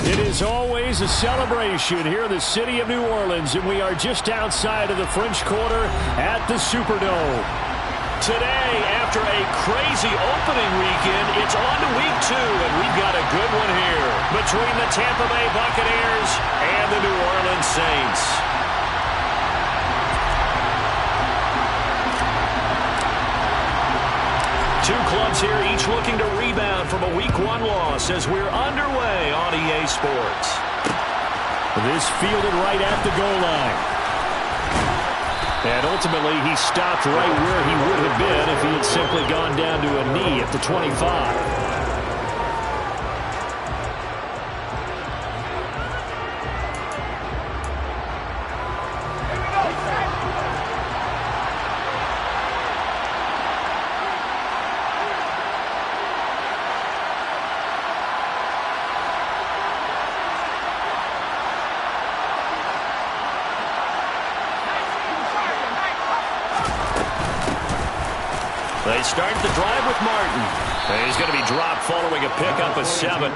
It is always a celebration here in the city of New Orleans, and we are just outside of the French Quarter at the Superdome. Today, after a crazy opening weekend, it's on to week 2, and we've got a good one here between the Tampa Bay Buccaneers and the New Orleans Saints. Two clubs here, each looking to rebound from a Week 1 loss as we're underway on EA Sports. This fielded right at the goal line. And ultimately, he stopped right where he would have been if he had simply gone down to a knee at the 25. They start the drive with Martin. And he's going to be dropped following a pickup of 7.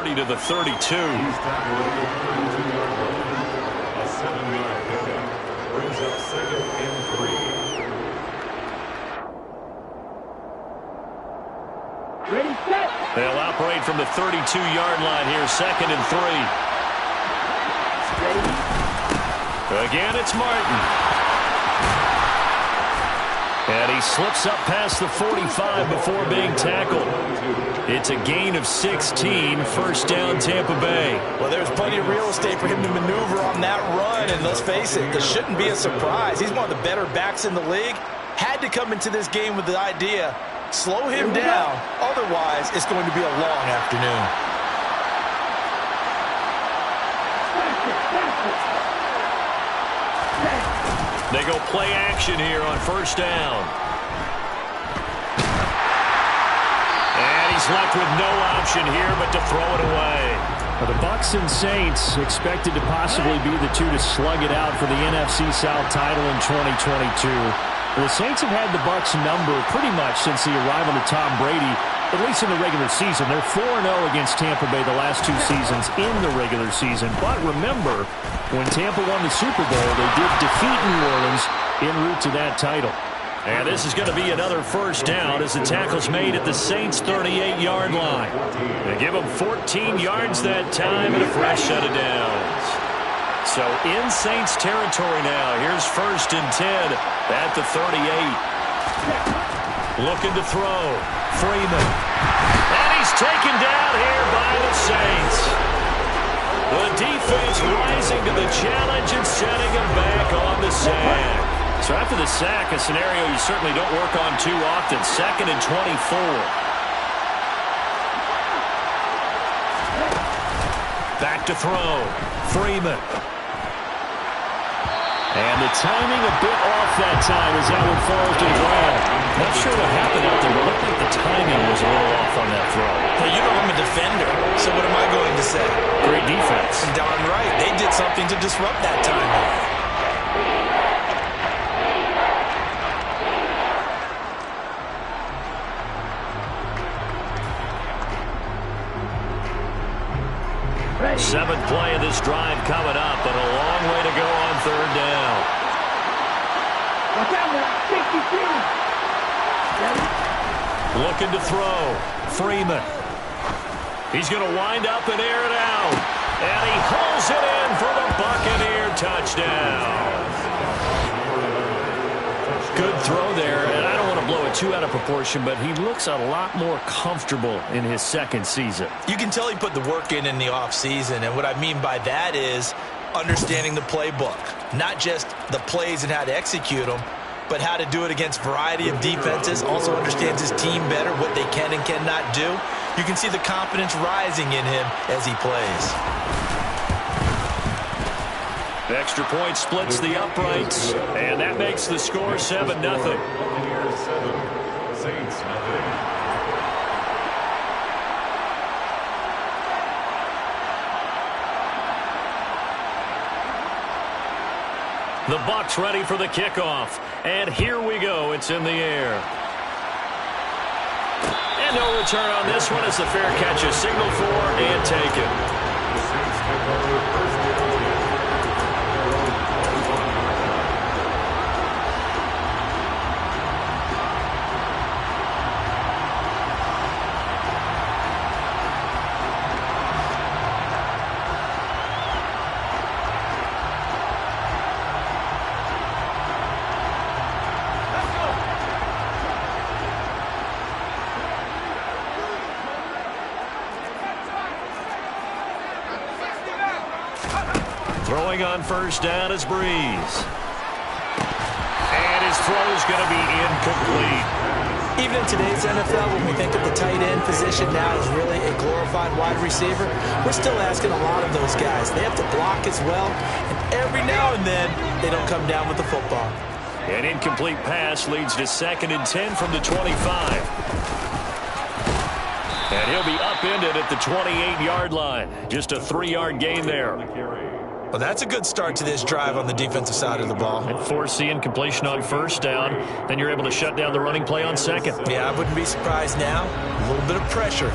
To the 32. A 7-yard pickup brings up 2nd and 3. Ready, set. They'll operate from the 32-yard line here, 2nd and 3. Ready. Again, it's Martin. And he slips up past the 45 before being tackled. It's a gain of 16, first down Tampa Bay. Well, there's plenty of real estate for him to maneuver on that run, and let's face it, this shouldn't be a surprise. He's one of the better backs in the league. Had to come into this game with the idea, slow him down, otherwise it's going to be a long afternoon. They go play action here on first down. And he's left with no option here but to throw it away. Well, the Bucs and Saints expected to possibly be the two to slug it out for the NFC South title in 2022. The Saints have had the Bucs number pretty much since the arrival of Tom Brady, at least in the regular season. They're 4-0 against Tampa Bay the last 2 seasons in the regular season. But remember, when Tampa won the Super Bowl, they did defeat New Orleans en route to that title. And this is going to be another first down as the tackle's made at the Saints' 38-yard line. They give them 14 yards that time and a fresh set of downs. So in Saints territory now. Here's 1st and 10 at the 38. Looking to throw. Freeman. And he's taken down here by the Saints. The defense rising to the challenge and setting him back on the sack. So after the sack, a scenario you certainly don't work on too often. 2nd and 24. to throw. Freeman. And the timing a bit off that time as that one falls to the ground. Not sure what happened out there, but it looked like the timing was a little off on that throw. Well, you know I'm a defender, so what am I going to say? Great defense. Darn right. They did something to disrupt that timing. Seventh play of this drive coming up, but a long way to go on third down. Watch out now. 63. Looking to throw. Freeman. He's going to wind up and air it out. And he hauls it in for the Buccaneer touchdown. Good throw there, and I don't want to blow it too out of proportion, but he looks a lot more comfortable in his second season. You can tell he put the work in the offseason, and what I mean by that is understanding the playbook. Not just the plays and how to execute them, but how to do it against a variety of defenses. Also understands his team better, what they can and cannot do. You can see the confidence rising in him as he plays. The extra point splits the uprights, and that makes the score 7-0. Buccaneers 7, Saints nothing. The Bucs ready for the kickoff, and here we go. It's in the air. And no return on this one as the fair catch is signaled for and taken. The Saints take over first down. Throwing on first down is Breeze. And his throw is going to be incomplete. Even in today's NFL, when we think of the tight end position now as really a glorified wide receiver, we're still asking a lot of those guys. They have to block as well, and every now and then, they don't come down with the football. An incomplete pass leads to 2nd and 10 from the 25. And he'll be upended at the 28-yard line. Just a 3-yard gain there. Well, that's a good start to this drive on the defensive side of the ball. And force the incompletion on first down. Then you're able to shut down the running play on second. Yeah, I wouldn't be surprised now. A little bit of pressure.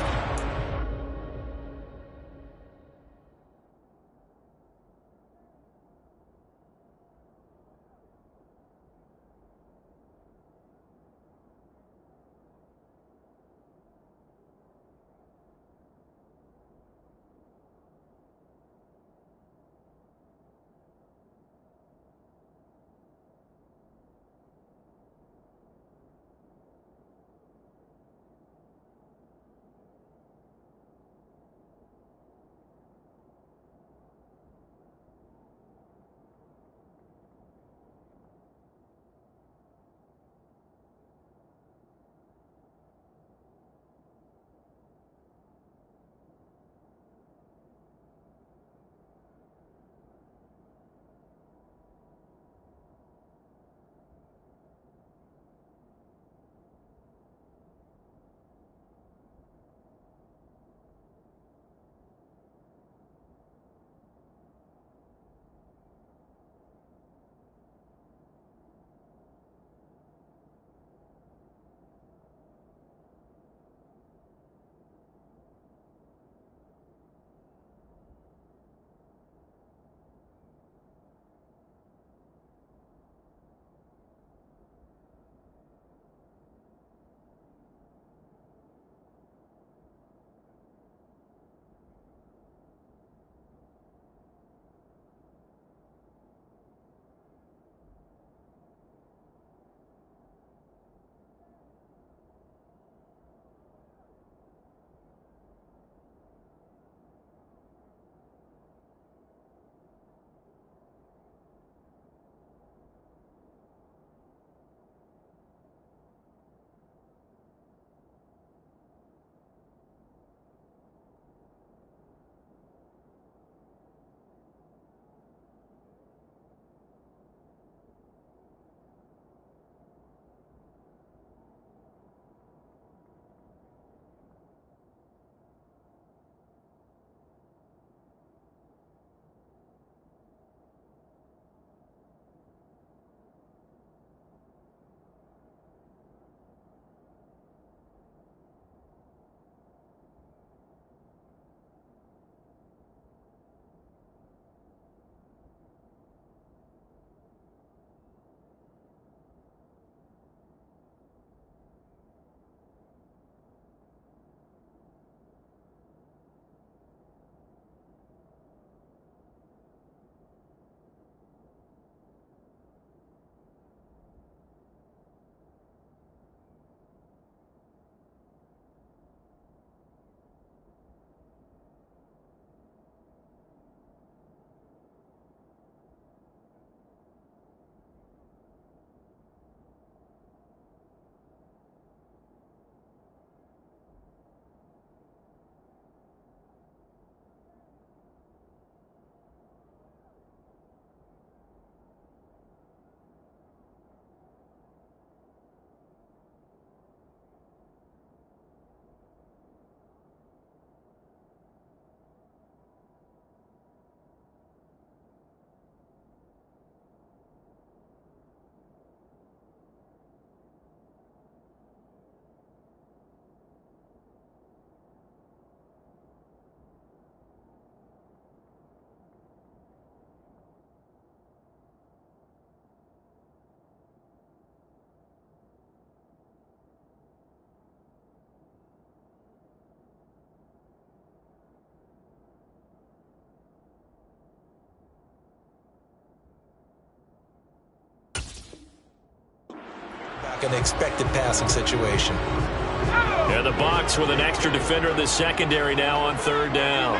back in an expected passing situation. And the Bucs with an extra defender in the secondary now on third down.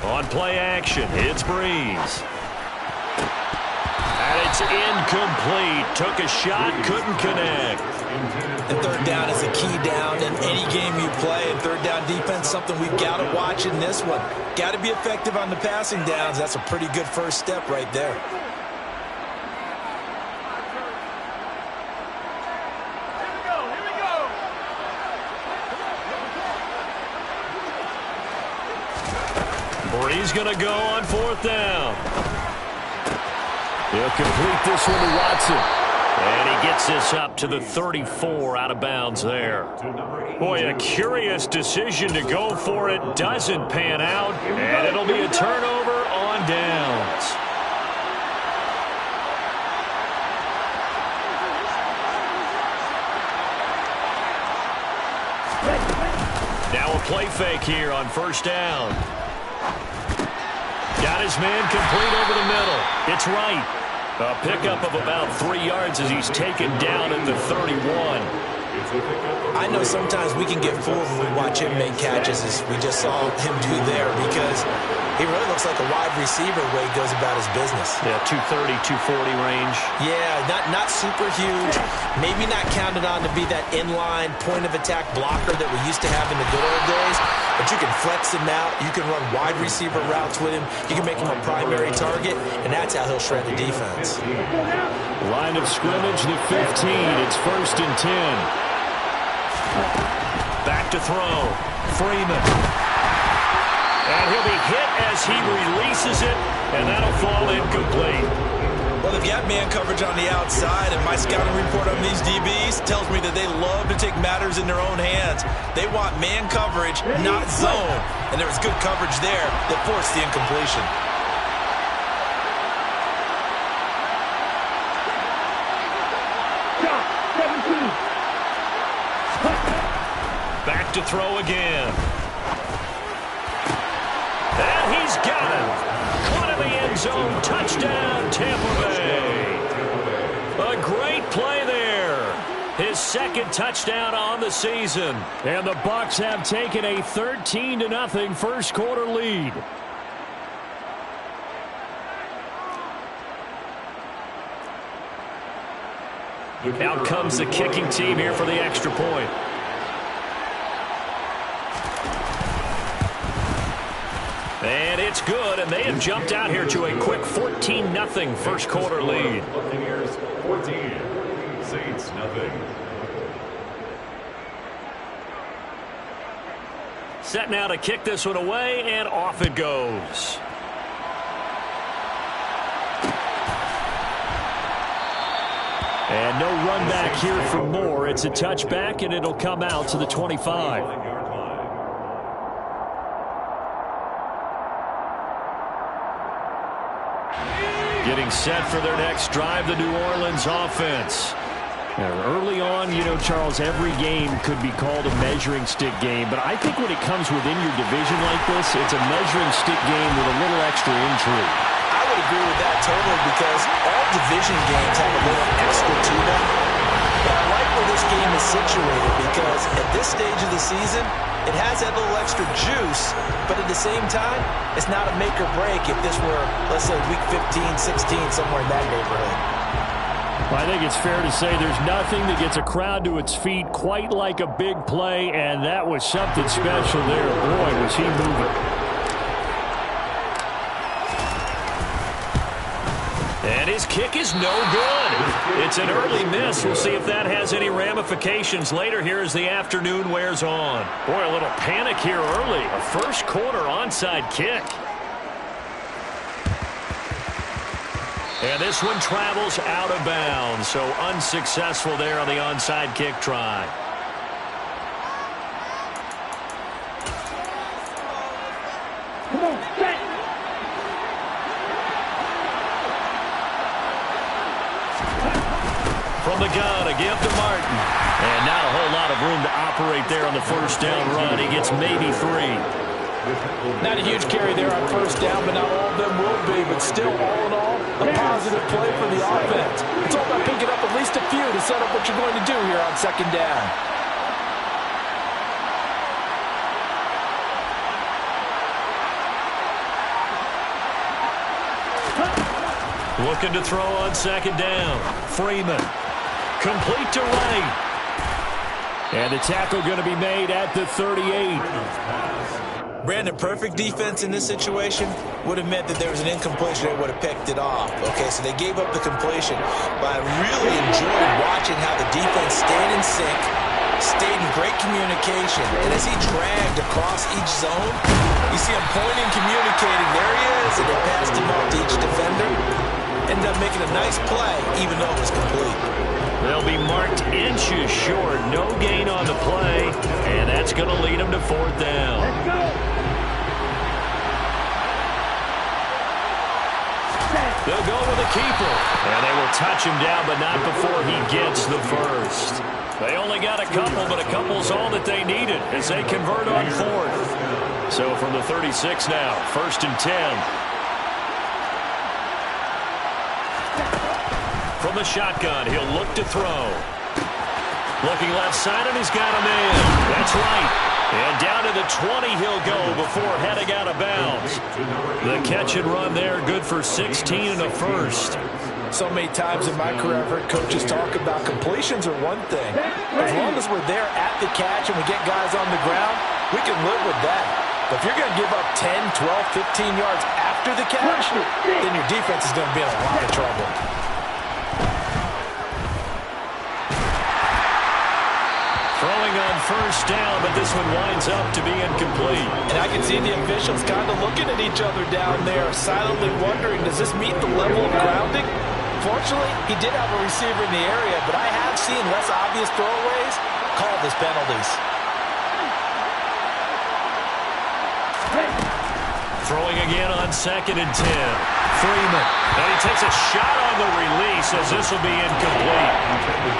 On play action, it's Breeze. And it's incomplete. Took a shot, couldn't connect. And third down is a key down in any game you play. And third down defense, something we've got to watch in this one. Got to be effective on the passing downs. That's a pretty good first step right there. He's going to go on fourth down. He'll complete this one to Watson. And he gets this up to the 34 out of bounds there. Boy, a curious decision to go for it. Doesn't pan out. And it'll be a turnover on downs. Now a play fake here on first down. Got his man complete over the middle. It's right. A pickup of about 3 yards as he's taken down at the 31. I know sometimes we can get fooled when we watch him make catches, as we just saw him do there, because he really looks like a wide receiver the way he goes about his business. Yeah, 230, 240 range. Yeah, not super huge. Maybe not counted on to be that inline point-of-attack blocker that we used to have in the good old days. But you can flex him out. You can run wide receiver routes with him. You can make him a primary target, and that's how he'll shred the defense. Line of scrimmage, the 15. It's 1st and 10. Back to throw. Freeman. And he'll be hit as he releases it, and that'll fall incomplete. Well, they've got man coverage on the outside, and my scouting report on these DBs tells me that they love to take matters in their own hands. They want man coverage, not zone. And there was good coverage there that forced the incompletion. Back to throw again. And he's got him. Caught in the end zone. Touchdown, Tampa Bay. A great play there. His second touchdown on the season. And the Bucs have taken a 13-0 first quarter lead. Out comes the kicking team here for the extra point. And it's good, and they have jumped out here to a quick 14-0 first quarter lead. Buccaneers 14, Saints nothing. Set now to kick this one away, and off it goes. And no run back here for more. It's a touchback, and it'll come out to the 25. Getting set for their next drive, the New Orleans offense. Early on, Charles, every game could be called a measuring stick game. But I think when it comes within your division like this, it's a measuring stick game with a little extra intrigue. I would agree with that totally, because all division games have a little extra to them. But I like where this game is situated, because at this stage of the season, it has that little extra juice, but at the same time, it's not a make or break if this were, let's say, week 15, 16, somewhere in that neighborhood. Well, I think it's fair to say there's nothing that gets a crowd to its feet quite like a big play, and that was something special there. Boy, was he moving. And his kick is no good. It's an early miss. We'll see if that has any ramifications later here as the afternoon wears on. Boy, a little panic here early. A first quarter onside kick. And this one travels out of bounds, so unsuccessful there on the onside kick try. From the gun, a give to Martin. And not a whole lot of room to operate there on the first down run. He gets maybe 3. Not a huge carry there on first down, but not all of them will be. But still, all in all, a positive play for the offense. It's all about picking up at least a few to set up what you're going to do here on second down. Looking to throw on second down. Freeman. Complete to Ray. And the tackle going to be made at the 38. Brandon, perfect defense in this situation would have meant that there was an incompletion. They would have picked it off. Okay, so they gave up the completion. But I really enjoyed watching how the defense stayed in sync, stayed in great communication. And as he dragged across each zone, you see him pointing, communicating. There he is. And they passed him off to each defender. Ended up making a nice play, even though it was complete. They'll be marked inches short. No gain on the play. And that's going to lead them to fourth down. Let's go. They'll go with a keeper. And they will touch him down, but not before he gets the first. They only got a couple, but a couple's all that they needed as they convert on fourth. So from the 36 now, 1st and 10. From the shotgun, he'll look to throw. Looking left side, and he's got him in. That's right. And down to the 20 he'll go before heading out of bounds. The catch and run there, good for 16 and a first. So many times in my career, I've heard coaches talk about completions are one thing. As long as we're there at the catch and we get guys on the ground, we can live with that. But if you're going to give up 10, 12, 15 yards after the catch, then your defense is going to be in a lot of trouble. Throwing on first down, but this one winds up to be incomplete. And I can see the officials kind of looking at each other down there, silently wondering, does this meet the level of grounding? Fortunately, he did have a receiver in the area, but I have seen less obvious throwaways called as penalties. Throwing again on 2nd and 10. Freeman. And he takes a shot on the release as this will be incomplete.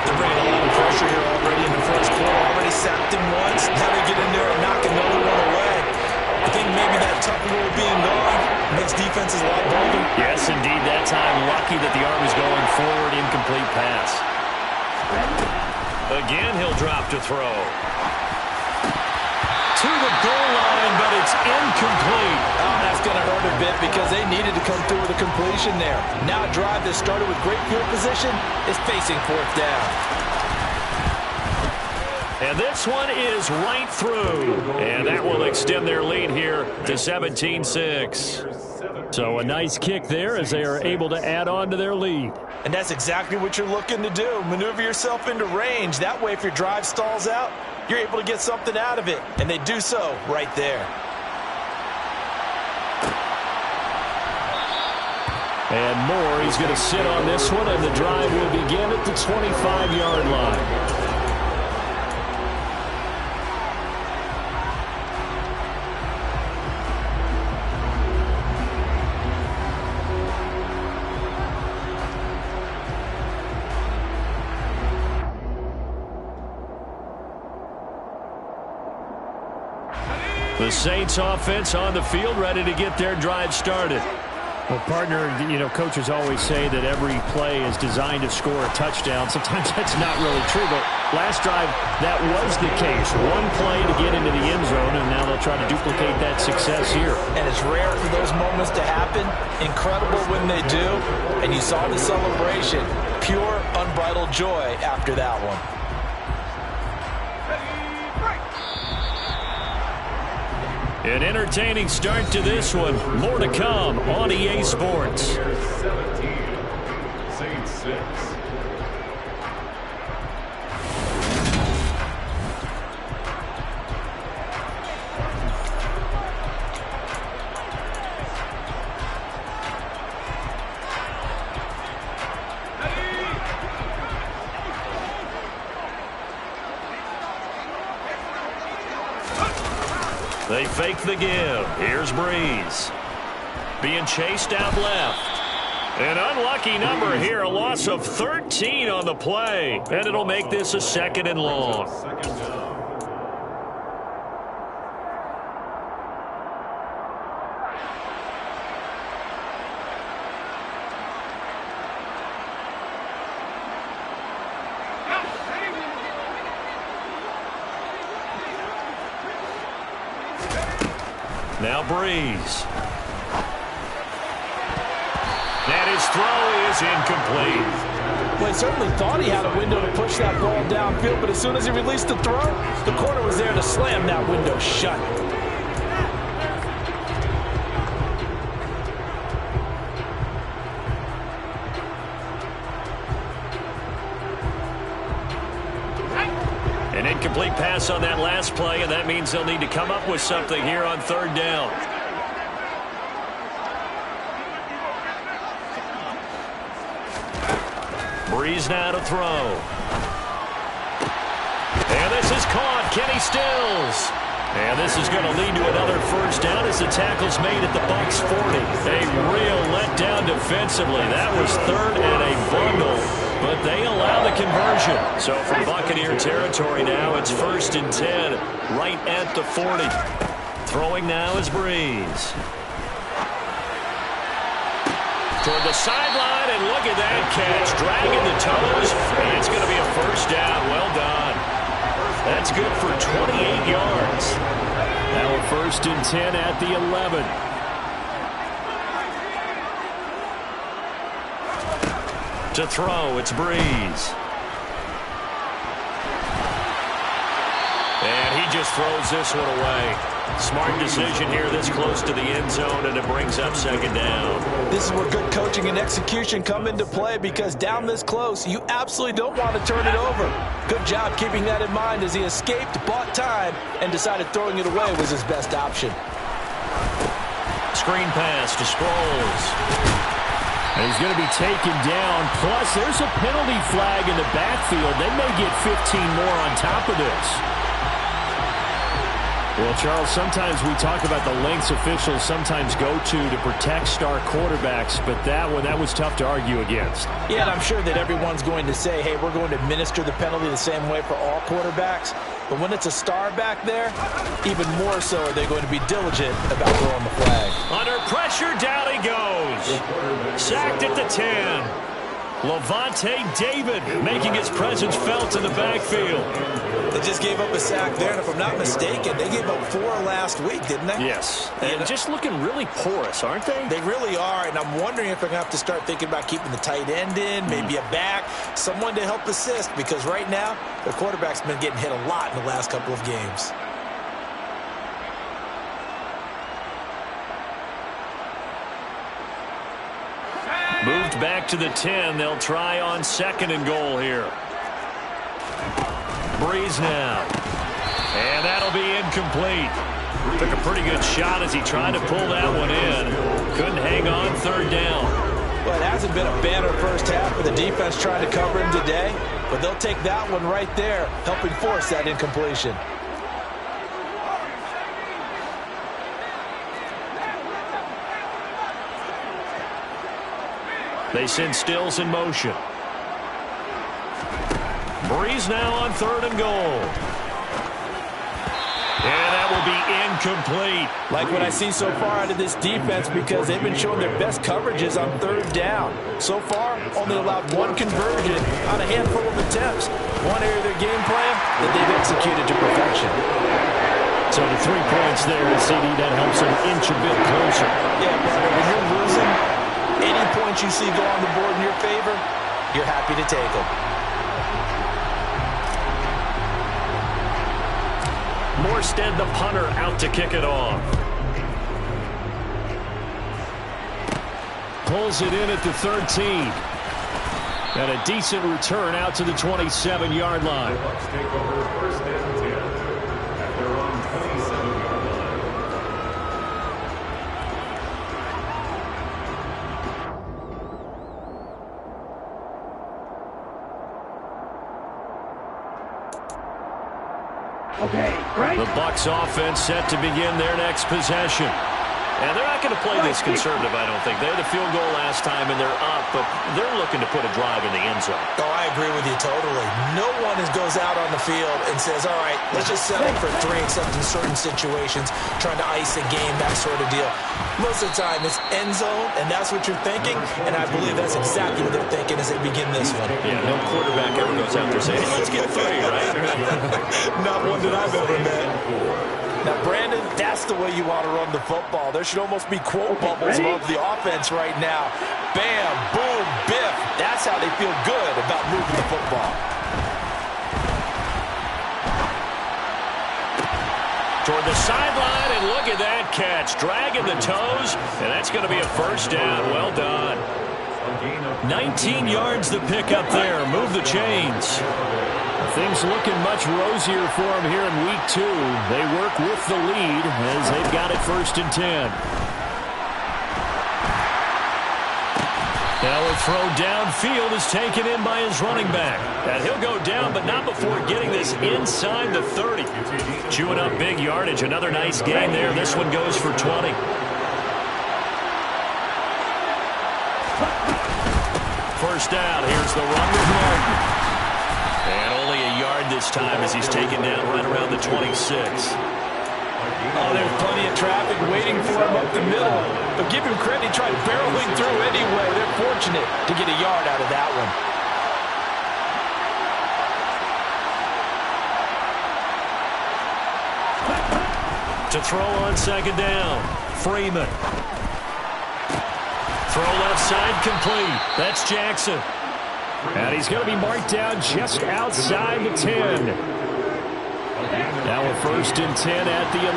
They're bringing a lot of pressure here already in the first quarter. Already sacked him once. Now they get in there and knock another one away. I think maybe that tough rule being gone makes defenses a lot bolder. Yes, indeed. That time, lucky that the arm is going forward. Incomplete pass. Again, he'll drop to throw. To the goal line, but it's incomplete. Oh, that's going to hurt a bit because they needed to come through with a completion there. Now a drive that started with great field position is facing fourth down. And this one is right through. And that will extend their lead here to 17-6. So a nice kick there as they are able to add on to their lead. And that's exactly what you're looking to do. Maneuver yourself into range. That way, if your drive stalls out, you're able to get something out of it. And they do so right there. And Moore, he's going to sit on this one, and the drive will begin at the 25-yard line. The Saints offense on the field, ready to get their drive started. Well, partner, coaches always say that every play is designed to score a touchdown. Sometimes that's not really true, but last drive, that was the case. One play to get into the end zone, and now they'll try to duplicate that success here. And it's rare for those moments to happen. Incredible when they do. And you saw the celebration. Pure, unbridled joy after that one. An entertaining start to this one. More to come on EA Sports. 17, Saints 6. They fake the give. Here's Breeze. Being chased out left. An unlucky number here, a loss of 13 on the play. And it'll make this a 2nd and long. Second down. Now Breeze. And his throw is incomplete. Well, he certainly thought he had a window to push that ball downfield, but as soon as he released the throw, the corner was there to slam that window shut. An incomplete pass on that last play, and that means they'll need to come up with something here on 3rd down. Breeze now to throw. And this is caught. Kenny Stills. And this is going to lead to another 1st down as the tackle's made at the Bucs 40. A real letdown defensively. That was 3rd and a bundle, but they allow the conversion. So from Buccaneer territory now, it's 1st and 10, right at the 40. Throwing now is Breeze. Toward the sideline, and look at that catch. Dragging the toes, and it's going to be a 1st down. Well done. That's good for 28 yards. Now a 1st and 10 at the 11. To throw, it's Breeze. And he just throws this one away. Smart decision here this close to the end zone, and it brings up 2nd down. This is where good coaching and execution come into play, because down this close, you absolutely don't want to turn it over. Good job keeping that in mind as he escaped, bought time, and decided throwing it away was his best option. Screen pass to Sproles. And he's going to be taken down. Plus, there's a penalty flag in the backfield. They may get 15 more on top of this. Well, Charles, sometimes we talk about the lengths officials sometimes go to protect star quarterbacks, but that one, that was tough to argue against. Yeah, and I'm sure that everyone's going to say, hey, we're going to administer the penalty the same way for all quarterbacks. But when it's a star back there, even more so are they going to be diligent about throwing the flag. Under pressure, down he goes. Sacked at the 10. Levante David making his presence felt in the backfield. They just gave up a sack there, and if I'm not mistaken, they gave up 4 last week, didn't they? Yes, and just looking really porous, aren't they? They really are, and I'm wondering if they're going to have to start thinking about keeping the tight end in, maybe a back, someone to help assist, because right now, their quarterback's been getting hit a lot in the last couple of games. Moved back to the 10. They'll try on 2nd and goal here. Breeze now. And that'll be incomplete. Took a pretty good shot as he tried to pull that one in. Couldn't hang on 3rd down. Well, it hasn't been a banner first half for the defense trying to cover him today, but they'll take that one right there, helping force that incompletion. They send Stills in motion. Breeze now on 3rd and goal. And that will be incomplete. Like what I see so far out of this defense, because they've been showing their best coverages on 3rd down. So far, only allowed 1 conversion on a handful of attempts. One area of their game plan that they've executed to perfection. So the 3 points there, CD, that helps them inch a bit closer. Yeah, Brian, when you're losing, any points you see go on the board in your favor, you're happy to take them. Morstead, the punter, out to kick it off. Pulls it in at the 13. And a decent return out to the 27-yard line. The Bucs take over 1st and 10 at their own 27-yard line. Okay, right. The Bucs offense set to begin their next possession. And they're not going to play this conservative, I don't think. They had a field goal last time, and they're up, but they're looking to put a drive in the end zone. Oh, I agree with you totally. No one goes out on the field and says, all right, let's just settle for 3 except in certain situations, trying to ice a game, that sort of deal. Most of the time, it's end zone, and that's what you're thinking, and I believe that's exactly what they're thinking as they begin this one. Yeah, no quarterback ever goes out there saying, hey, let's get 3, right? Not one that I've ever met. Now, Brandon, that's the way you want to run the football. There should almost be quote bubbles above the offense right now. Bam, boom, biff. That's how they feel good about moving the football. Toward the sideline, and look at that catch. Dragging the toes, and that's going to be a first down. Well done. 19 yards the pick up there. Move the chains. Things looking much rosier for them here in week 2. They work with the lead as they've got it 1st and 10. Now a throw downfield is taken in by his running back. And he'll go down, but not before getting this inside the 30. Chewing up big yardage. Another nice gain there. This one goes for 20. First down. Here's the run with Martin. And only a yard this time as he's taken down right around the 26. Oh, there's plenty of traffic waiting for him up the middle. But give him credit, he tried barreling through anyway. They're fortunate to get a yard out of that one. To throw on 2nd down, Freeman. Throw left side complete. That's Jackson. And he's going to be marked down just outside the 10. Now a 1st and 10 at the 11.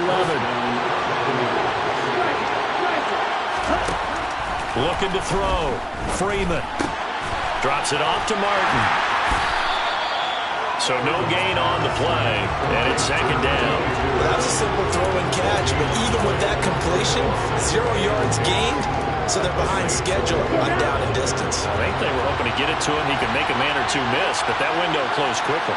Looking to throw. Freeman. Drops it off to Martin. So no gain on the play, and it's 2nd down. That was a simple throw and catch, but even with that completion, 0 yards gained. So they're behind schedule on down and distance. I think they were hoping to get it to him. He could make a man or two miss, but that window closed quickly.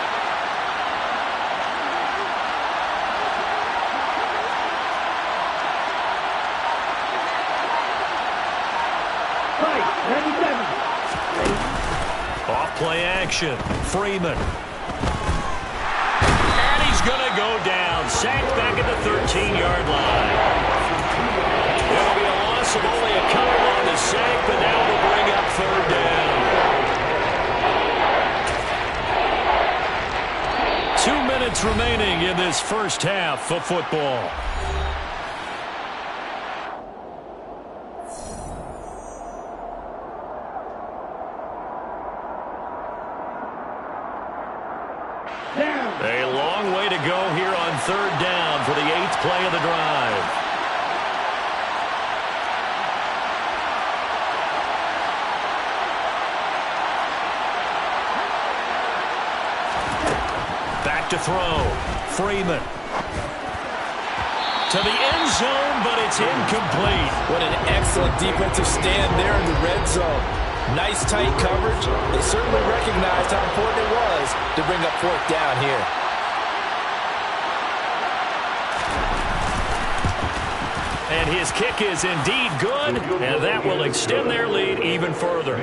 Off play action. Freeman. And he's going to go down. Sacked back at the 13-yard line. It'll be a loss of only a couple on the sack, but now we'll bring up 3rd down. 2 minutes remaining in this first half of football. A long way to go here on 3rd down for the 8th play of the drive. To throw. Freeman. To the end zone, but it's incomplete. What an excellent defensive stand there in the red zone. Nice tight coverage. They certainly recognized how important it was to bring up 4th down here. And his kick is indeed good, and that will extend their lead even further.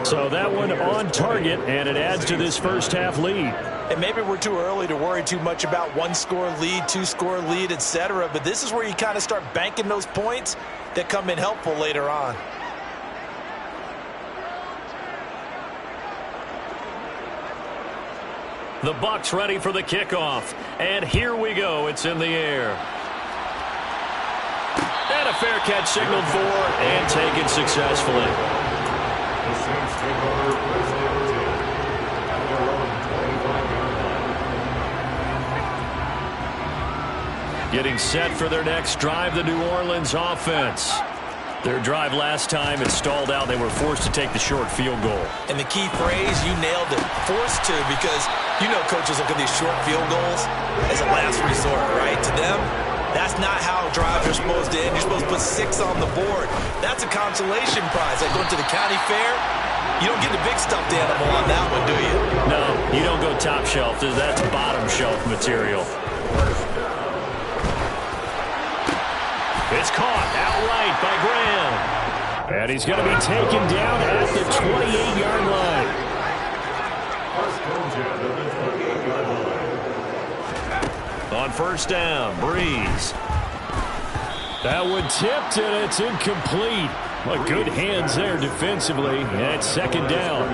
So that one on target, and it adds to this first half lead. And maybe we're too early to worry too much about 1-score lead, 2-score lead, etc. But this is where you kind of start banking those points that come in helpful later on. The Bucs ready for the kickoff. And here we go. It's in the air. And a fair catch signaled for and taken successfully. The Saints take over first and 10 at their own 25 yard line. Getting set for their next drive, the New Orleans offense. Their drive last time, it stalled out. They were forced to take the short field goal. And the key phrase, you nailed it. Forced to, because you know coaches look at these short field goals as a last resort, right? To them, that's not how drives are supposed to end. You're supposed to put 6 on the board. That's a consolation prize. Like going to the county fair, you don't get the big stuffed animal on that one, do you? No, you don't go top shelf. That's bottom shelf material. It's caught outright by Graham. And he's going to be taken down at the 28-yard line. On first down, Breeze. That one tipped, and it's incomplete. Well, good hands there defensively, and it's second down.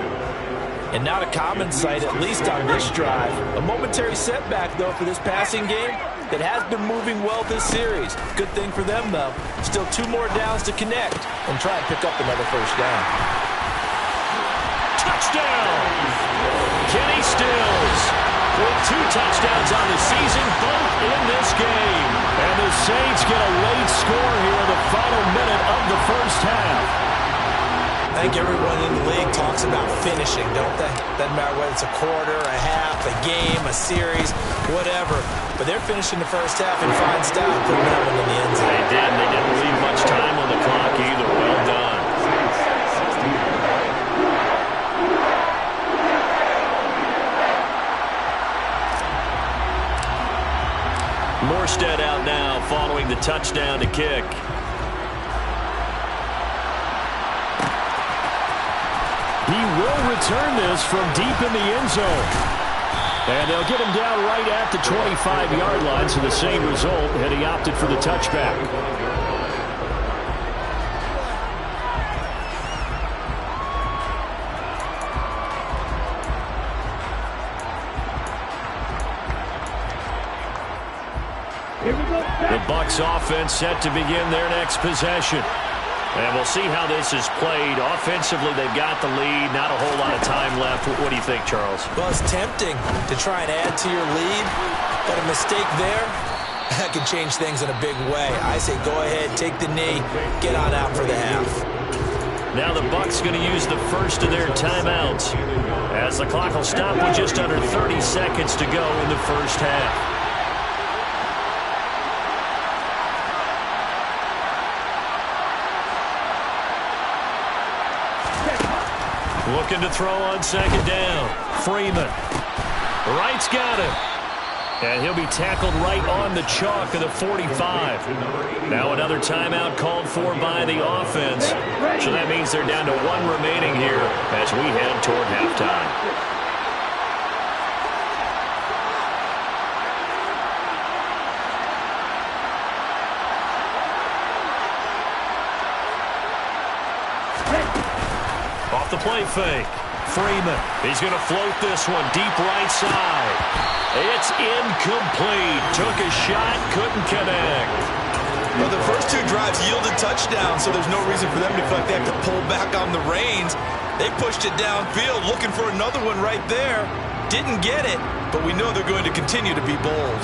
And not a common sight, at least on this drive. A momentary setback, though, for this passing game that has been moving well this series. Good thing for them, though. Still 2 more downs to connect and try and pick up another first down. Touchdown! Kenny Stills with 2 touchdowns on the season, both in this game. And the Saints get a late score here in the final minute of the first half. I think everyone in the league talks about finishing, don't they? Doesn't matter whether it's a quarter, a half, a game, a series, whatever. But they're finishing the first half in fine style, putting that one in the end zone. They did. They didn't leave much time on the clock either. Well done. Morstead out now following the touchdown to kick. He will return this from deep in the end zone. And they'll get him down right at the 25-yard line, so the same result, and he opted for the touchback. The Bucs offense set to begin their next possession. And we'll see how this is played. Offensively, they've got the lead. Not a whole lot of time left. What do you think, Charles? Well, it's tempting to try and add to your lead, but a mistake there, that can change things in a big way. I say go ahead, take the knee, get on out for the half. Now the Bucs going to use the first of their timeouts, as the clock will stop with just under 30 seconds to go in the first half. Looking to throw on second down. Freeman. Wright's got him. And he'll be tackled right on the chalk of the 45. Now another timeout called for by the offense. So that means they're down to 1 remaining here as we head toward halftime. Off the play fake. Freeman. He's going to float this one deep right side. It's incomplete. Took a shot, couldn't connect. Well, the first 2 drives yielded touchdowns, so there's no reason for them to feel like they have to pull back on the reins. They pushed it downfield, looking for another one right there. Didn't get it, but we know they're going to continue to be bold.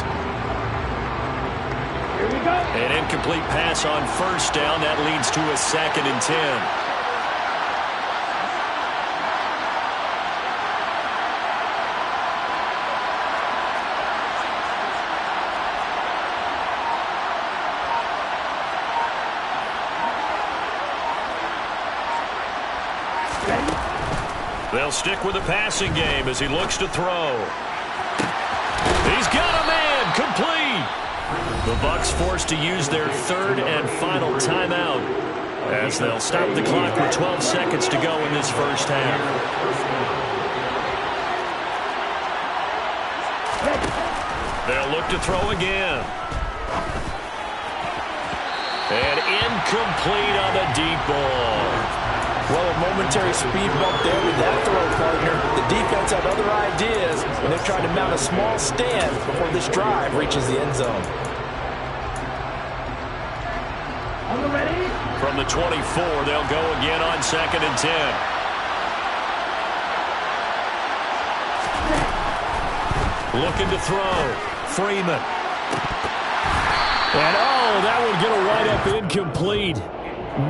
Here we go. An incomplete pass on first down. That leads to a 2nd and 10. They'll stick with the passing game as he looks to throw. He's got a man, complete. The Bucs forced to use their 3rd and final timeout as they'll stop the clock with 12 seconds to go in this first half. They'll look to throw again. And incomplete on the deep ball. Well, a momentary speed bump there with that throw, partner. The defense had other ideas, and they're trying to mount a small stand before this drive reaches the end zone. On the ready. From the 24, they'll go again on 2nd and 10. Looking to throw. Freeman. And, that would get a wide-up incomplete.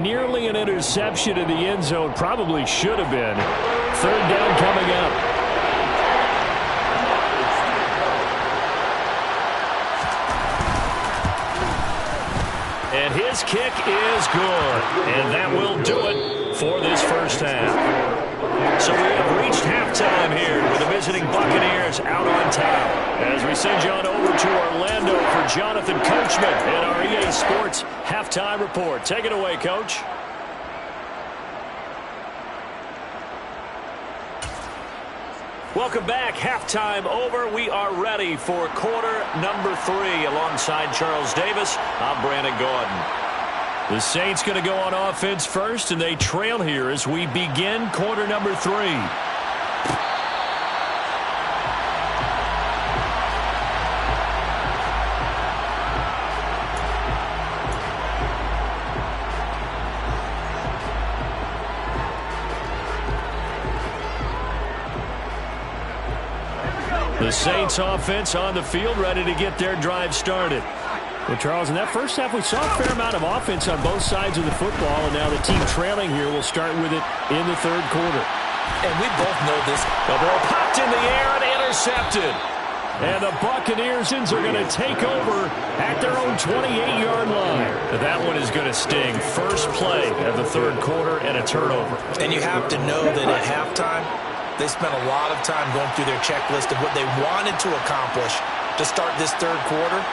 Nearly an interception in the end zone. Probably should have been. 3rd down coming up. And his kick is good. And that will do it for this first half. So we have reached halftime here with the visiting Buccaneers out on top. As we send you on over to Orlando for Jonathan Coachman in our EA Sports Halftime Report. Take it away, Coach. Welcome back. Halftime over. We are ready for quarter number 3. Alongside Charles Davis, I'm Brandon Gordon. The Saints going to go on offense first, and they trail here as we begin quarter number 3. The Saints offense on the field, ready to get their drive started. Well, Charles, in that first half, we saw a fair amount of offense on both sides of the football, and now the team trailing here will start with it in the third quarter. And we both know this. The ball popped in the air and intercepted. And the Buccaneers are going to take over at their own 28-yard line. That one is going to sting. First play of the third quarter and a turnover. And you have to know that at halftime, they spent a lot of time going through their checklist of what they wanted to accomplish to start this third quarter.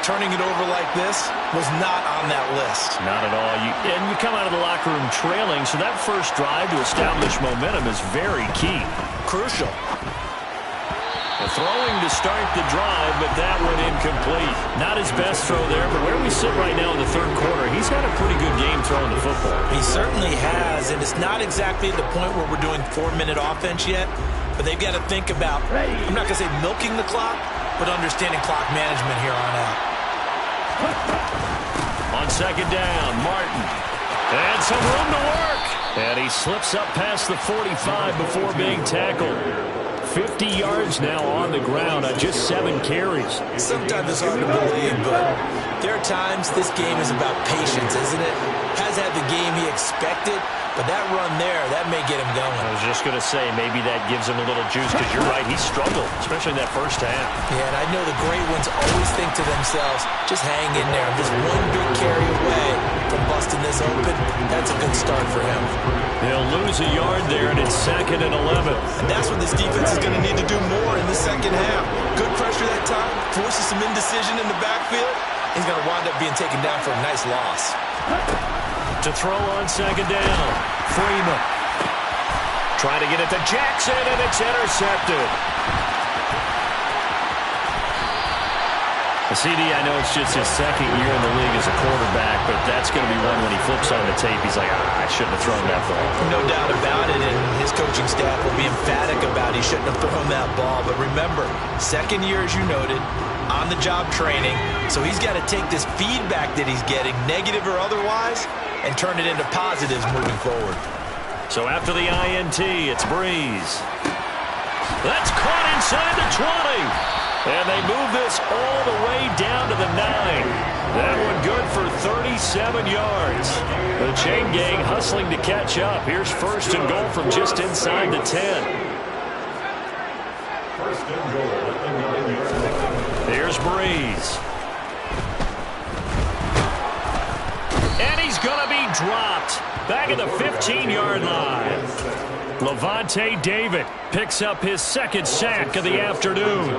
Turning it over like this was not on that list. Not at all. And you come out of the locker room trailing, so that first drive to establish momentum is very key. Crucial. Throwing to start the drive, but that went incomplete. Not his best throw there, but where we sit right now in the third quarter, he's had a pretty good game throwing the football. He certainly has, and it's not exactly at the point where we're doing 4-minute offense yet, but they've got to think about, I'm not going to say milking the clock, but understanding clock management here on out. On second down, Martin. And some room to work. And he slips up past the 45 before being tackled. 50 yards now on the ground on just 7 carries. Sometimes it's hard to believe, but there are times this game is about patience, isn't it? Has had the game he expected, but that run there, that may get him going. I was just going to say, maybe that gives him a little juice, because you're right, he struggled, especially in that first half. Yeah, and I know the great ones always think to themselves, just hang in there. I'm just one big carry away from busting this open. That's a good start for him. They'll lose a yard there, and it's 2nd and 11. And that's what this defense is going to need to do more in the second half. Good pressure that time, forces some indecision in the backfield. He's going to wind up being taken down for a nice loss. To throw on second down, Freeman. Trying to get it to Jackson, and it's intercepted. CD, I know it's just his second year in the league as a quarterback, but that's going to be one when he flips on the tape, he's like, I shouldn't have thrown that ball. No doubt about it, and his coaching staff will be emphatic about he shouldn't have thrown that ball. But remember, second year, as you noted, on-the-job training, so he's got to take this feedback that he's getting, negative or otherwise, and turn it into positives moving forward. So after the INT, it's Breeze. That's caught inside the 20. And they move this all the way down to the 9. That one good for 37 yards. The chain gang hustling to catch up. Here's 1st and goal from just inside the 10. 1st and goal. Here's Breeze. And he's going to be dropped. Back at the 15-yard line. Levante David picks up his 2nd sack of the afternoon.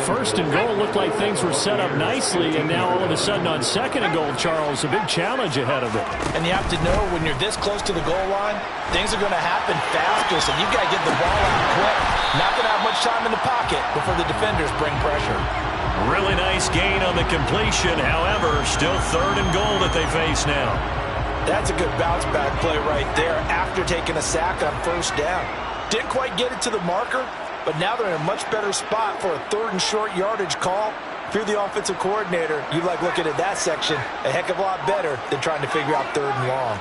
1st and goal looked like things were set up nicely, and now all of a sudden on 2nd and goal, Charles, a big challenge ahead of it. And you have to know when you're this close to the goal line, things are going to happen faster, so you've got to get the ball out quick. Not going to have much time in the pocket before the defenders bring pressure. Really nice gain on the completion. However, still 3rd and goal that they face now. That's a good bounce-back play right there after taking a sack on 1st down. Didn't quite get it to the marker, but now they're in a much better spot for a 3rd and short yardage call. If you're the offensive coordinator, you like looking at that section a heck of a lot better than trying to figure out 3rd and long.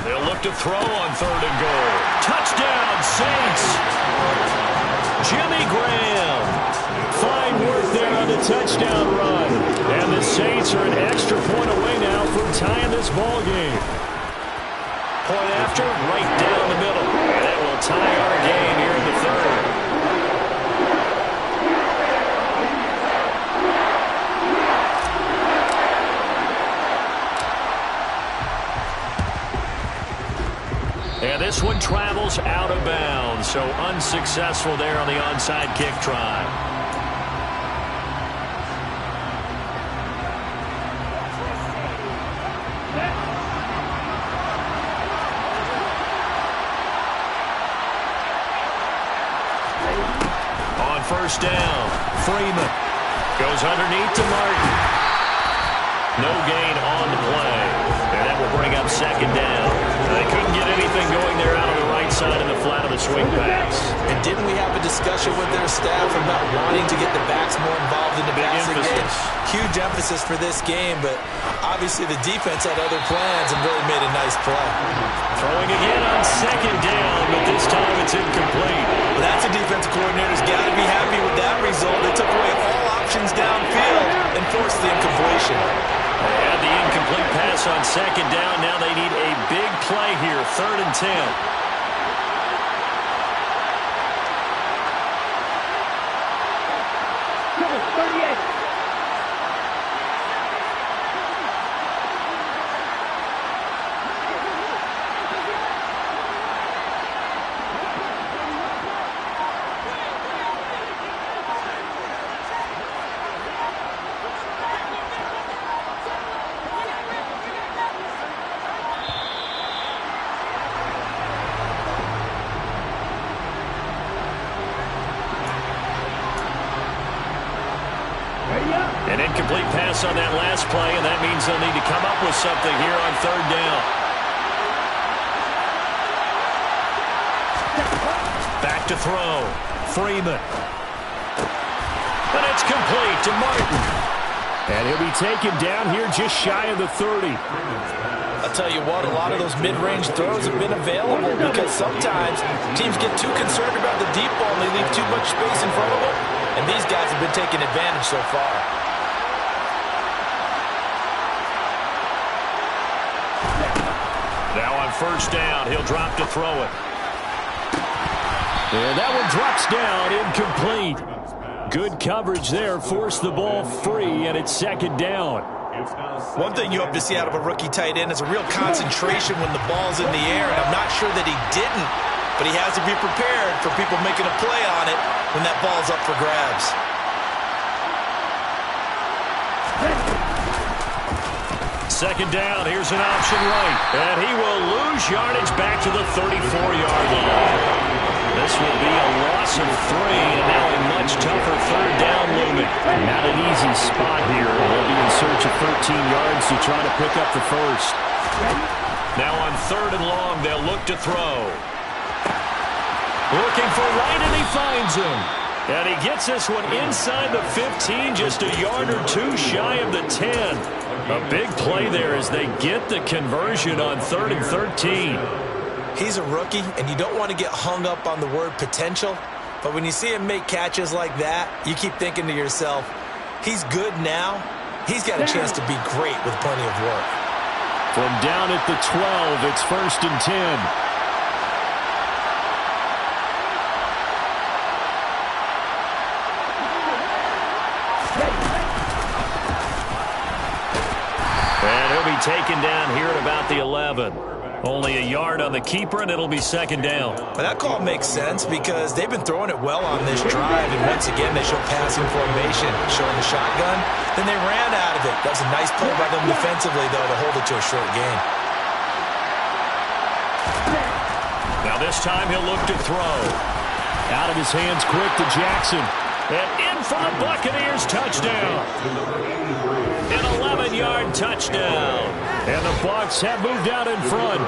They'll look to throw on 3rd and goal. Touchdown, Saints! Jimmy Graham. Fine work there on the touchdown run. And the Saints are an extra point away now from tying this ball game. Point after, right down the middle. And that will tie our game here in the 3rd. And this one travels out of bounds. so unsuccessful there on the onside kick try. On first down, Freeman goes underneath to Martin. No gain on the play, and that will bring up second down. They couldn't get anything going there out on the right side in the flat of the swing pass. And didn't we have a discussion with their staff about wanting to get the backs more involved in the passing game? Huge emphasis for this game, but obviously the defense had other plans and really made a nice play. Throwing again on second down, but this time it's incomplete. Well, that's a defensive coordinator's got to be happy with that result. They took away all options downfield and forced the incompletion. They had the incomplete pass on second down. Now they need a big play here, 3rd and 10. An incomplete pass on that last play, and that means they'll need to come up with something here on 3rd down. Back to throw. Freeman. And it's complete to Martin. And he'll be taken down here just shy of the 30. I'll tell you what, a lot of those mid-range throws have been available because sometimes teams get too concerned about the deep ball and they leave too much space in front of them. And these guys have been taking advantage so far. Now on first down, he'll drop to throw it. And that one drops down, incomplete. Good coverage there, forced the ball free, and it's second down. One thing you hope to see out of a rookie tight end is a real concentration when the ball's in the air, and I'm not sure that he didn't, but he has to be prepared for people making a play on it when that ball's up for grabs. Second down, here's an option right, and he will lose yardage back to the 34-yard line. This will be a loss of 3, and now a much tougher 3rd down looming. Not an easy spot here. They'll be in search of 13 yards to try to pick up the first. Now on 3rd and long, they'll look to throw. Looking for right, and he finds him. And he gets this one inside the 15, just a yard or 2 shy of the 10. A big play there as they get the conversion on 3rd and 13. He's a rookie, and you don't want to get hung up on the word potential, but when you see him make catches like that, you keep thinking to yourself, he's good now. He's got a chance to be great with plenty of work. From down at the 12, it's 1st and 10. Taken down here at about the 11. Only a yard on the keeper, and it'll be second down. But that call makes sense because they've been throwing it well on this drive, and once again, they show passing formation, showing the shotgun. Then they ran out of it. That was a nice play by them defensively, though, to hold it to a short gain. Now this time he'll look to throw. Out of his hands quick to Jackson. And in for the Buccaneers, touchdown. An 11-yard touchdown. And the Bucs have moved out in front.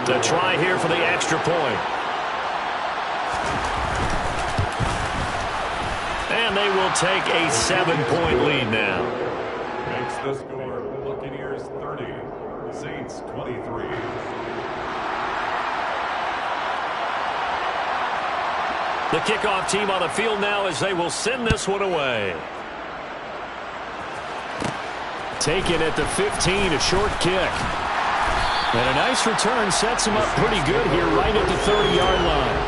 The try here for the extra point. And they will take a 7-point lead now. Makes the score Buccaneers 30, Saints 23. The kickoff team on the field now as they will send this one away. Taken at the 15, a short kick. And a nice return sets him up pretty good here right at the 30-yard line.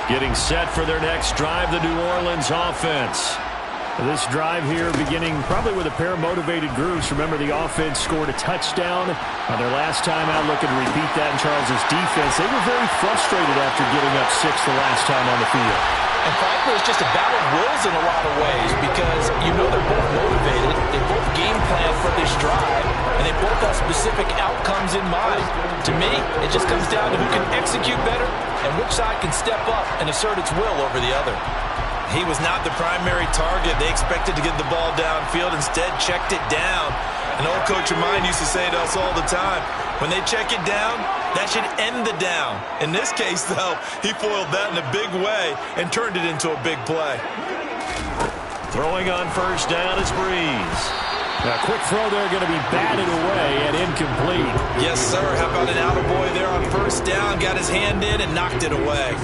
Getting set for their next drive, the New Orleans offense. This drive here beginning probably with a pair of motivated groups. Remember, the offense scored a touchdown on their last time out. Looking to repeat that in Charles' defense. They were very frustrated after giving up 6 the last time on the field. And frankly, it's just a battle of wills in a lot of ways because you know they're both motivated. They both game plan for this drive, and they both have specific outcomes in mind. To me, it just comes down to who can execute better and which side can step up and assert its will over the other. He was not the primary target. They expected to get the ball downfield, instead checked it down. An old coach of mine used to say to us all the time, when they check it down, that should end the down. In this case, though, he foiled that in a big way and turned it into a big play. Throwing on first down is Breeze. A quick throw there, going to be batted away and incomplete. Yes, sir. How about an attaboy there on first down? Got his hand in and knocked it away.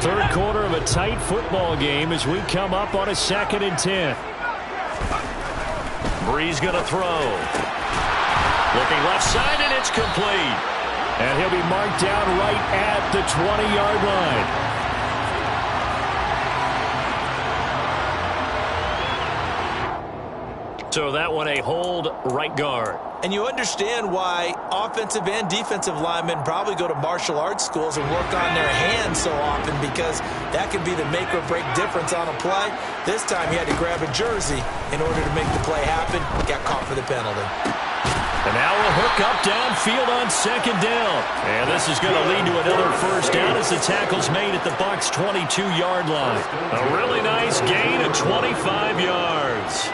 Third quarter of a tight football game as we come up on a 2nd and 10. Breeze going to throw. Looking left side, and it's complete. And he'll be marked down right at the 20-yard line. So that one a hold right guard. And you understand why offensive and defensive linemen probably go to martial arts schools and work on their hands so often, because that could be the make or break difference on a play. This time he had to grab a jersey in order to make the play happen. Got caught for the penalty. And now a hook up downfield on 2nd down. And this is going to lead to another first down as the tackle's made at the Bucs' 22-yard line. A really nice gain of 25 yards.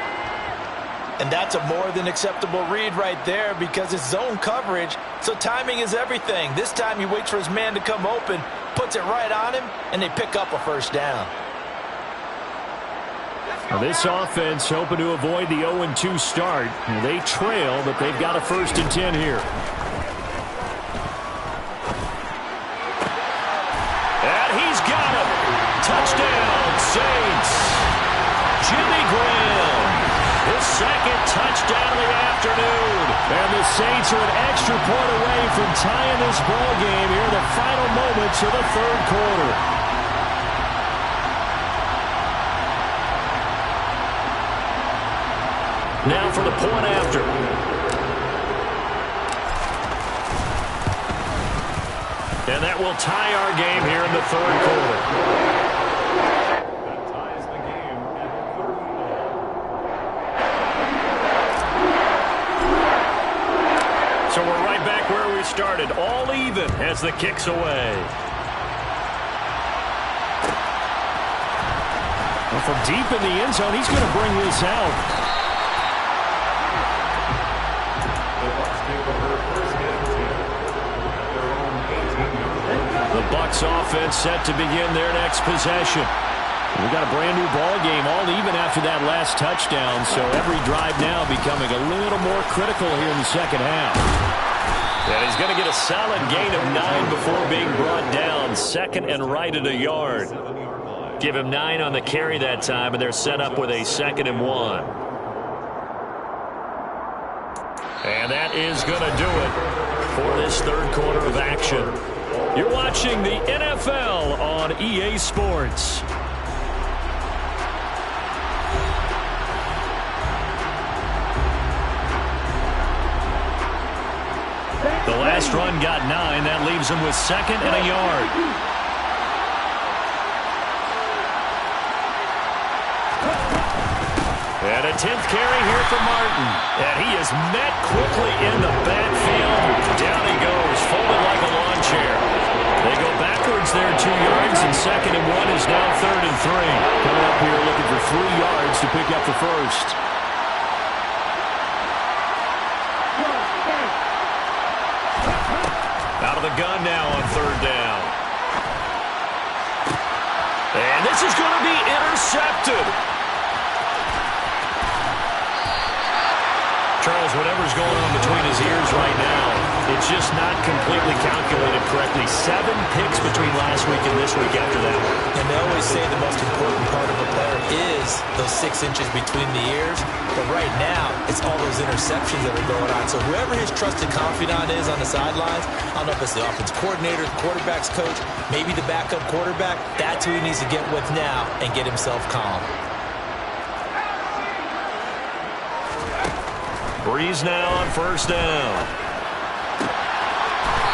And that's a more than acceptable read right there because it's zone coverage, so timing is everything. This time he waits for his man to come open, puts it right on him, and they pick up a first down. Now this offense hoping to avoid the 0-2 start. They trail, but they've got a 1st and 10 here. And he's got him. Touchdown, Saints. Jimmy Graham. His 2nd touchdown of the afternoon. And the Saints are an extra point away from tying this ball game here in the final moments of the 3rd quarter. Now for the point after. And that will tie our game here in the 3rd quarter. So we're right back where we started, all even as the kick's away. Well, from deep in the end zone, he's going to bring this out. The Bucs offense set to begin their next possession. We got a brand new ball game, all even after that last touchdown. So every drive now becoming a little more critical here in the 2nd half. And he's going to get a solid gain of 9 before being brought down. 2nd and right at a yard. Give him 9 on the carry that time, and they're set up with a 2nd and 1. And that is going to do it for this 3rd quarter of action. You're watching the NFL on EA Sports. The last run got 9. That leaves him with 2nd and a yard. And a 10th carry here for Martin. And he is met quickly in the backfield. Down he goes, folded like a lawn chair. They go backwards there 2 yards, and 2nd and 1 is now 3rd and 3. Coming up here looking for 3 yards to pick up the first. Out of the gun now on 3rd down. And this is going to be intercepted. Charles, whatever's going on between his ears right now, it's just not completely calculated correctly. 7 picks between last week and this week after that. And they always say the most important part of a player is those 6 inches between the ears. But right now, it's all those interceptions that are going on. So whoever his trusted confidant is on the sidelines, I don't know if it's the offense coordinator, the quarterback's coach, maybe the backup quarterback, that's who he needs to get with now and get himself calm. Breeze now on first down.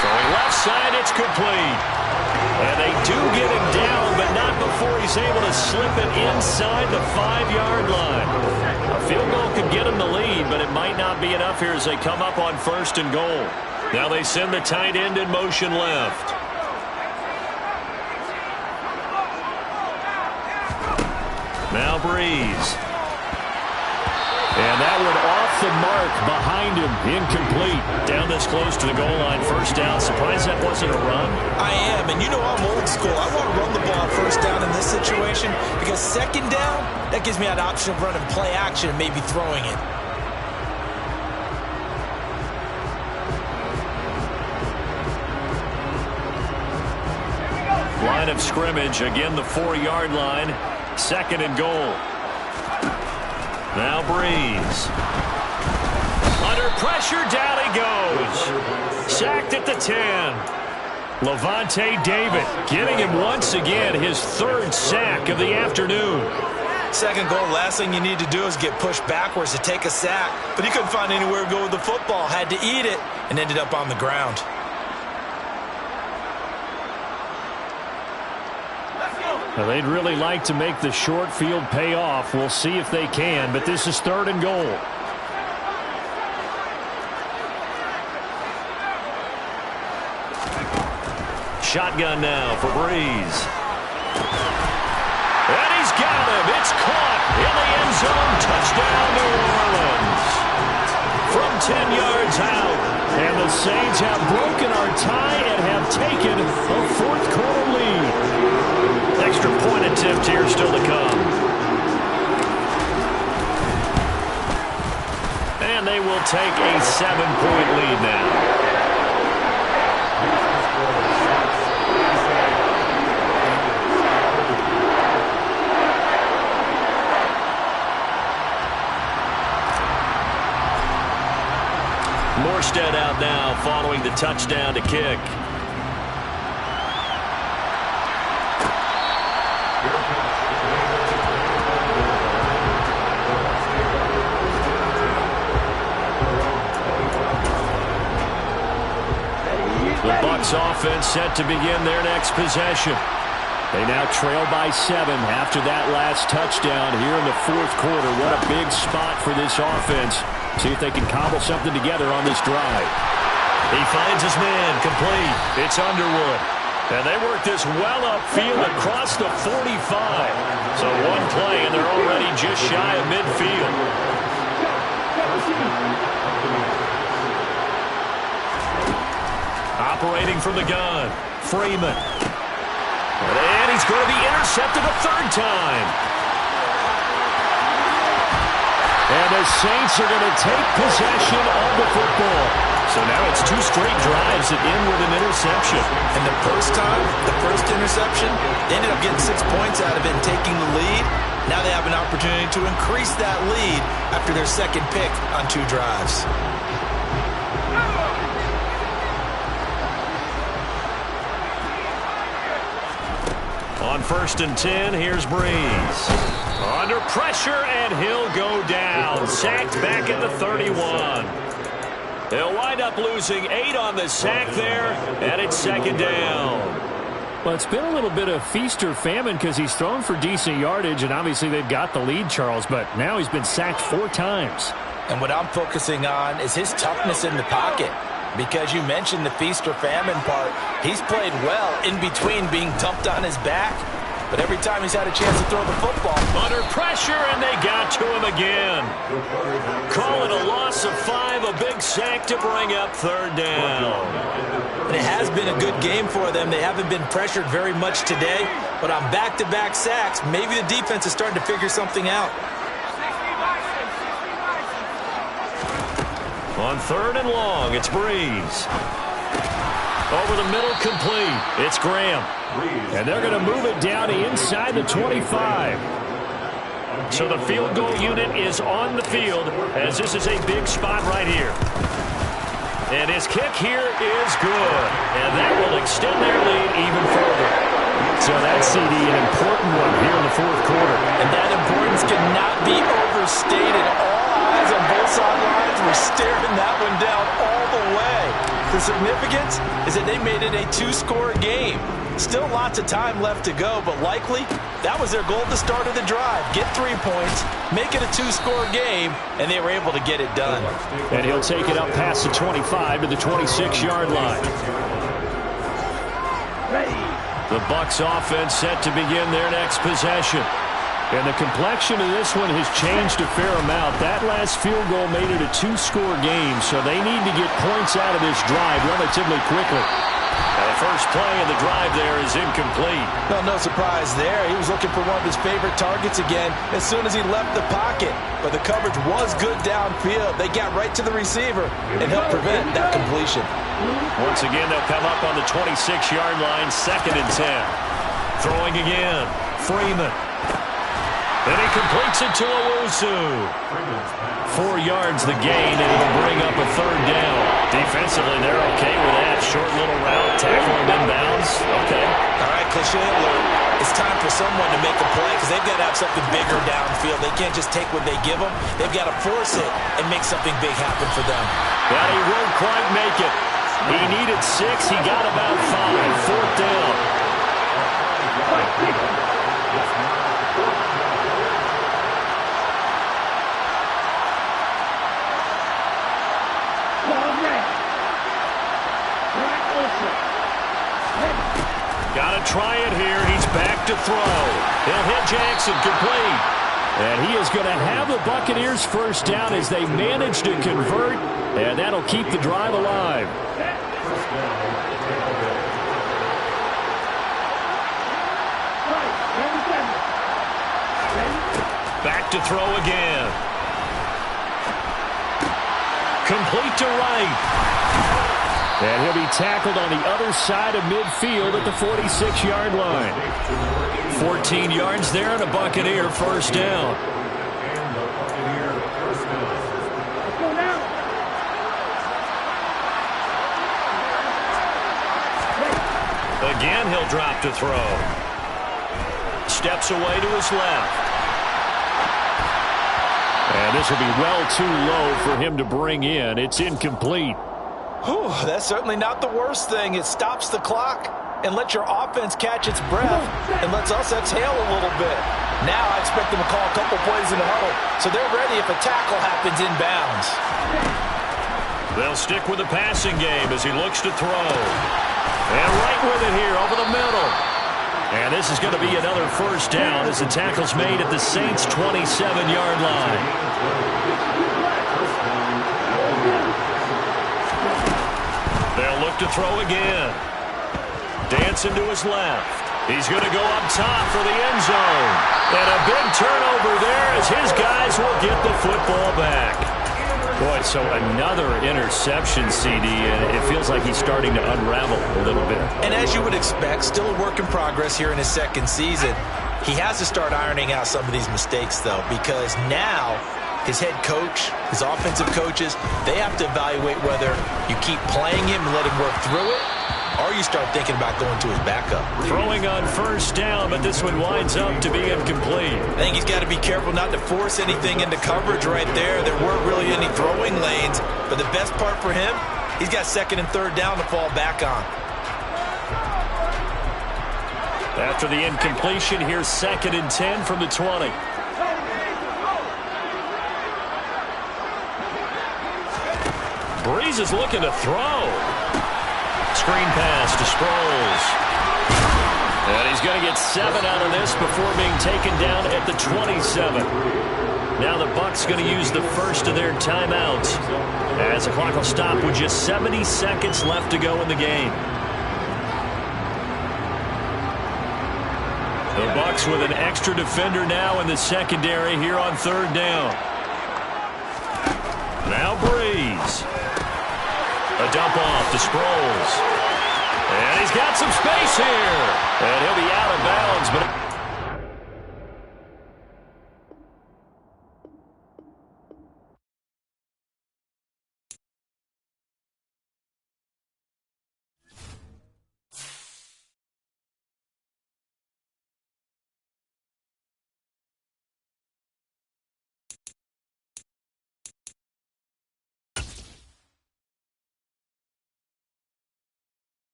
Throwing left side, it's complete. And they do get him down, but not before he's able to slip it inside the 5-yard line. A field goal could get him the lead, but it might not be enough here as they come up on first and goal. Now they send the tight end in motion left. Now Breeze. And that one off the mark behind him. Incomplete. Down this close to the goal line. First down. Surprised that wasn't a run? I am. And you know I'm old school. I want to run the ball first down in this situation because second down, that gives me that option of running play action and maybe throwing it. Line of scrimmage. Again, the 4-yard line. Second and goal. Now Breeze. Under pressure, down he goes. Sacked at the 10. Levante David getting him once again, his 3rd sack of the afternoon. Second goal, last thing you need to do is get pushed backwards to take a sack. But he couldn't find anywhere to go with the football. Had to eat it and ended up on the ground. Well, they'd really like to make the short field pay off. We'll see if they can, but this is 3rd and goal. Shotgun now for Breeze. And he's got him. It's caught in the end zone. Touchdown, New Orleans. From 10 yards out. And the Saints have broken our tie and have taken a 4th quarter lead. Extra point attempt here still to come. And they will take a 7-point lead now. Morstead out now following the touchdown to kick. The Bucs offense set to begin their next possession. They now trail by 7 after that last touchdown here in the 4th quarter. What a big spot for this offense. See if they can cobble something together on this drive. He finds his man complete. It's Underwood. And they work this well upfield across the 45. So one play and they're already just shy of midfield. Operating from the gun, Freeman. And he's going to be intercepted a 3rd time. And the Saints are going to take possession of the football. So now it's 2 straight drives that end with an interception. And the first interception, they ended up getting 6 points out of it and taking the lead. Now they have an opportunity to increase that lead after their 2nd pick on 2 drives. On 1st and 10, here's Breeze. Under pressure, and he'll go down. Sacked back at the 31. They'll wind up losing 8 on the sack there, and it's 2nd down. Well, it's been a little bit of feast or famine because he's thrown for decent yardage, and obviously they've got the lead, Charles, but now he's been sacked 4 times. And what I'm focusing on is his toughness in the pocket. Because you mentioned the feast or famine part, he's played well in between being dumped on his back. But every time he's had a chance to throw the football. Under pressure, and they got to him again. Call it a loss of 5, a big sack to bring up 3rd down. And it has been a good game for them. They haven't been pressured very much today. But on back-to-back sacks, maybe the defense is starting to figure something out. On 3rd and long, it's Breeze. Over the middle, complete. It's Graham. And they're going to move it down inside the 25. So the field goal unit is on the field as this is a big spot right here. And his kick here is good. And that will extend their lead even further. So that CD, an important one here in the 4th quarter. And that importance cannot be overstated. All eyes on both sidelines were staring that one down all the way. The significance is that they made it a 2-score game. Still lots of time left to go, but likely that was their goal at the start of the drive. Get 3 points, make it a 2-score game, and they were able to get it done. And he'll take it up past the 25 to the 26-yard line. The Bucs offense set to begin their next possession. And the complexion of this one has changed a fair amount. That last field goal made it a 2-score game, so they need to get points out of this drive relatively quickly. And the first play of the drive there is incomplete. Well, no surprise there. He was looking for one of his favorite targets again as soon as he left the pocket. But the coverage was good downfield. They got right to the receiver and helped prevent that completion. Once again, they'll come up on the 26-yard line, 2nd and 10. Throwing again, Freeman. And he completes it to Owusu. 4 yards the gain, and it'll bring up a 3rd down. Defensively, they're okay with that. Short little route, tackling inbounds. Okay. All right, cliche alert. It's time for someone to make a play because they've got to have something bigger downfield. They can't just take what they give them. They've got to force it and make something big happen for them. But he won't quite make it. He needed 6. He got about 5. 4th down. Got to try it here. He's back to throw. He'll hit Jackson, complete. And he is going to have the Buccaneers first down as they manage to convert, and that'll keep the drive alive. Back to throw again. Complete to right. And he'll be tackled on the other side of midfield at the 46-yard line. 14 yards there and a Buccaneer first down. Again, he'll drop to throw. Steps away to his left. And this will be well too low for him to bring in. It's incomplete. Whew, that's certainly not the worst thing. It stops the clock and lets your offense catch its breath and lets us exhale a little bit. Now I expect them to call a couple plays in the huddle so they're ready if a tackle happens inbounds. They'll stick with the passing game as he looks to throw. And right with it here over the middle. And this is going to be another first down as the tackle's made at the Saints' 27-yard line. They'll look to throw again. Dancing to his left. He's going to go up top for the end zone. And a big turnover there as his guys will get the football back. Boy, so another interception, CD, and it feels like he's starting to unravel a little bit. And as you would expect, still a work in progress here in his 2nd season. He has to start ironing out some of these mistakes, though, because now his head coach, his offensive coaches, they have to evaluate whether you keep playing him and let him work through it, or you start thinking about going to his backup. Throwing on first down, but this one winds up to be incomplete. I think he's got to be careful not to force anything into coverage right there. There weren't really any throwing lanes, but the best part for him, he's got 2nd and 3rd down to fall back on. After the incompletion, here's 2nd and 10 from the 20. Breeze is looking to throw. Screen pass to Sproles. And he's going to get 7 out of this before being taken down at the 27. Now the Bucs going to use the first of their timeouts as the clock will stop with just 70 seconds left to go in the game. The Bucs with an extra defender now in the secondary here on 3rd down. Now Breeze. Bucs. A dump off to Sproles. And he's got some space here. And he'll be out of bounds, but